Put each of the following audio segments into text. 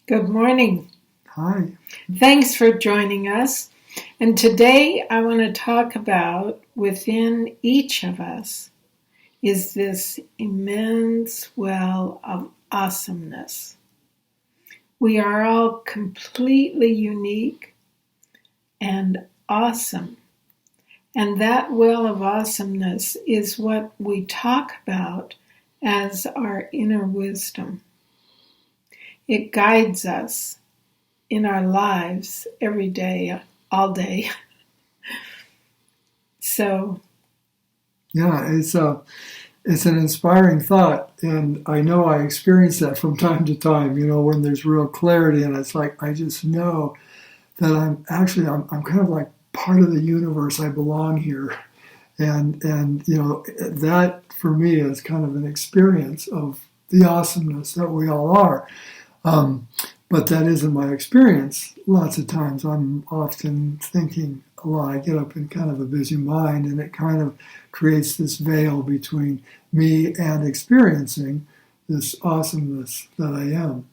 Good morning. Hi. Thanks for joining us. And today I want to talk about within each of us is this immense well of awesomeness. We are all completely unique and awesome. And that well of awesomeness is what we talk about as our inner wisdom. It guides us in our lives every day, all day. So, Yeah, it's an inspiring thought, and I know I experience that from time to time. When there's real clarity, and it's like I just know that I'm kind of like part of the universe. I belong here, and that for me is kind of an experience of the awesomeness that we all are. Um, but that isn't my experience. Lots of times I'm often thinking a lot. I get up in kind of a busy mind, and it kind of creates this veil between me and experiencing this awesomeness that I am.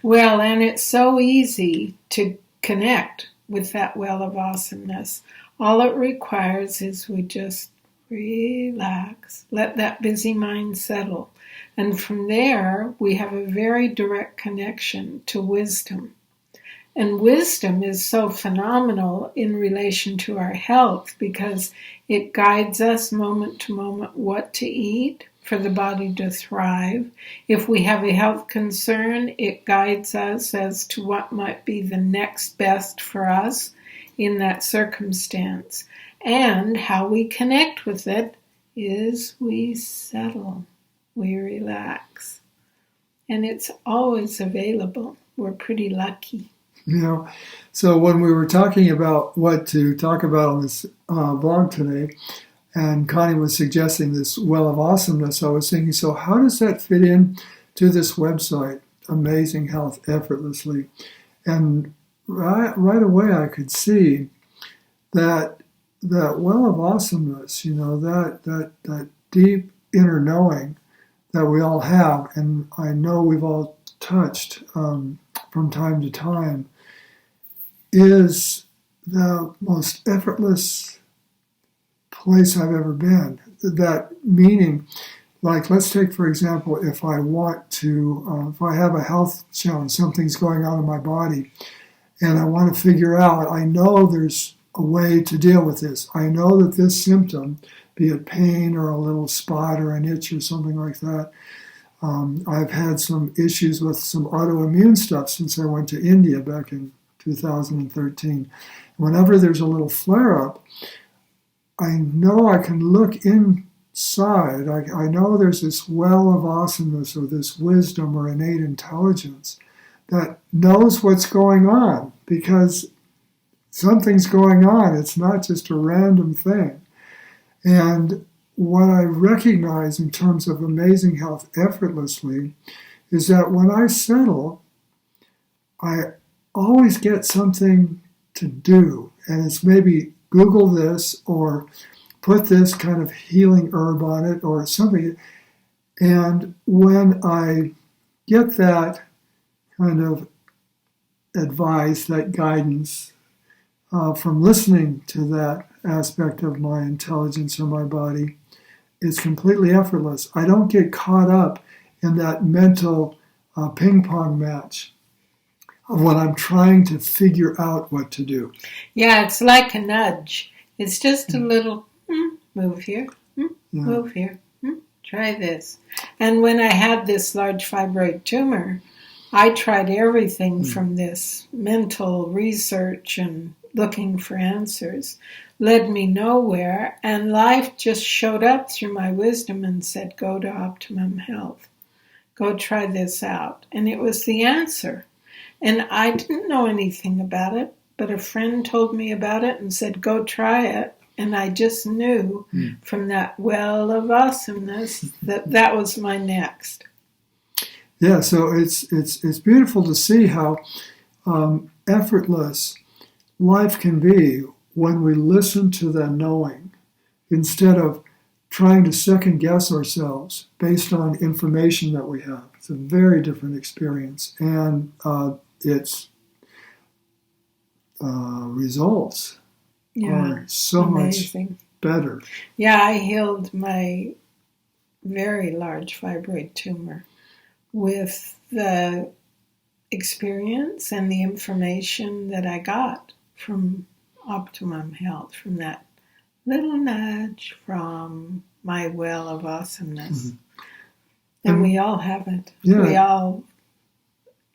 well, and it's so easy to connect with that well of awesomeness. All it requires is we just relax, let that busy mind settle. And from there, we have a very direct connection to wisdom. And wisdom is so phenomenal in relation to our health because it guides us moment to moment what to eat for the body to thrive. If we have a health concern, it guides us as to what might be the next best for us in that circumstance. And how we connect with it is we settle, we relax. And it's always available. We're pretty lucky. So when we were talking about what to talk about on this blog today, and Connie was suggesting this well of awesomeness, I was thinking, so how does that fit in to this website, Amazing Health Effortlessly? And right away I could see that well of awesomeness, that deep inner knowing that we all have, and I know we've all touched from time to time, is the most effortless place I've ever been. That meaning, like, let's take, for example, if I want to, if I have a health challenge, something's going on in my body, and I want to figure out, I know there's a way to deal with this. I know that this symptom, be it pain or a little spot or an itch or something like that, I've had some issues with some autoimmune stuff since I went to India back in 2013. Whenever there's a little flare-up, I know I can look inside. I know there's this well of awesomeness or this wisdom or innate intelligence that knows what's going on because something's going on. It's not just a random thing. And what I recognize in terms of Amazing Health Effortlessly is that when I settle, I always get something to do. And it's maybe Google this or put this kind of healing herb on it or something. And when I get that kind of advice, that guidance from listening to that aspect of my intelligence or my body, it's completely effortless. I don't get caught up in that mental ping pong match of when I'm trying to figure out what to do. Yeah, it's like a nudge. It's just a little move here, move here, try this. And when I had this large fibroid tumor, I tried everything from this mental research and looking for answers, led me nowhere, and life just showed up through my wisdom and said, go to Optimum Health. Go try this out. And it was the answer. And I didn't know anything about it, but a friend told me about it and said, go try it. And I just knew from that well of awesomeness that was my next. Yeah, so it's beautiful to see how effortless life can be when we listen to the knowing instead of trying to second guess ourselves based on information that we have. It's a very different experience. And its results are so amazing. Much better. Yeah, I healed my very large fibroid tumor with the experience and the information that I got from Optimum Health, from that little nudge from my well of awesomeness. Mm-hmm. And we all have it. Yeah. We all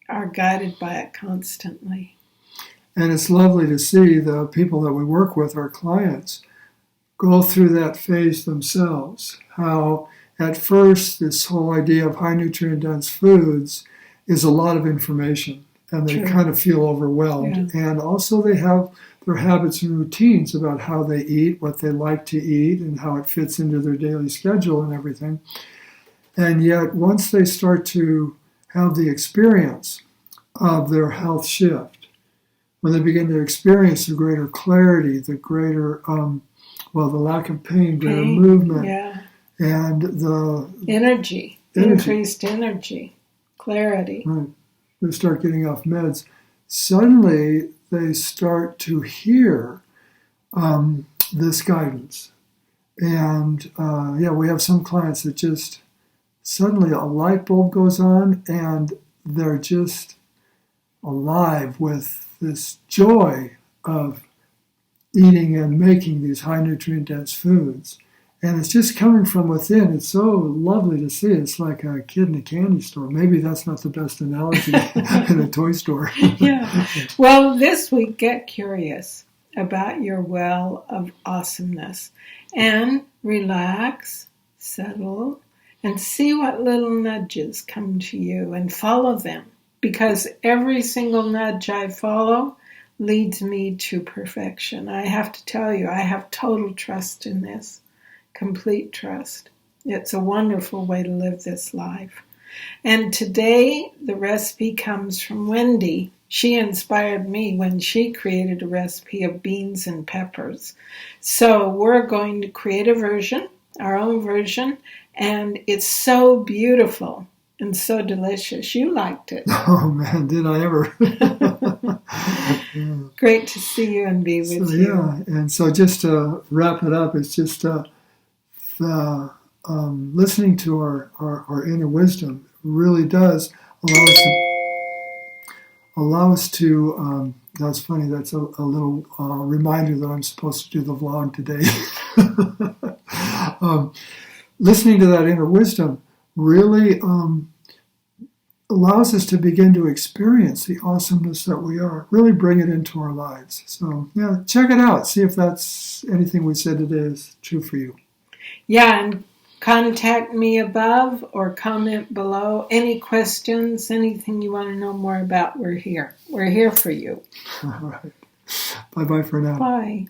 are guided by it constantly. And it's lovely to see the people that we work with, our clients, go through that phase themselves. How at first this whole idea of high nutrient dense foods is a lot of information, and they kind of feel overwhelmed. Yeah. And also they have their habits and routines about how they eat, what they like to eat, and how it fits into their daily schedule and everything. And yet once they start to have the experience of their health shift, when they begin to experience the greater clarity, the greater, the lack of pain, greater movement, and the energy, increased energy, clarity. Right. They start getting off meds. Suddenly, they start to hear this guidance. And, we have some clients that just suddenly a light bulb goes on, and they're just alive with this joy of eating and making these high nutrient dense foods. And it's just coming from within. It's so lovely to see. It's like a kid in a candy store. Maybe that's not the best analogy in a toy store. Yeah. Well, this week, get curious about your well of awesomeness and relax, settle, and see what little nudges come to you and follow them. Because every single nudge I follow leads me to perfection. I have to tell you, I have total trust in this. Complete trust. It's a wonderful way to live this life. And today, the recipe comes from Wendy. She inspired me when she created a recipe of beans and peppers. So we're going to create a version, our own version, and it's so beautiful and so delicious. You liked it. Oh, man, did I ever. Yeah. Great to see you and be with you. Yeah, and so just to wrap it up, it's just listening to our inner wisdom really does allow us to that's funny, that's a little reminder that I'm supposed to do the vlog today. Listening to that inner wisdom really allows us to begin to experience the awesomeness that we are, really bring it into our lives. So yeah, check it out, see if that's anything we said today is true for you. Yeah, and contact me above or comment below. Any questions, anything you want to know more about, we're here. We're here for you. All right. Bye-bye for now. Bye.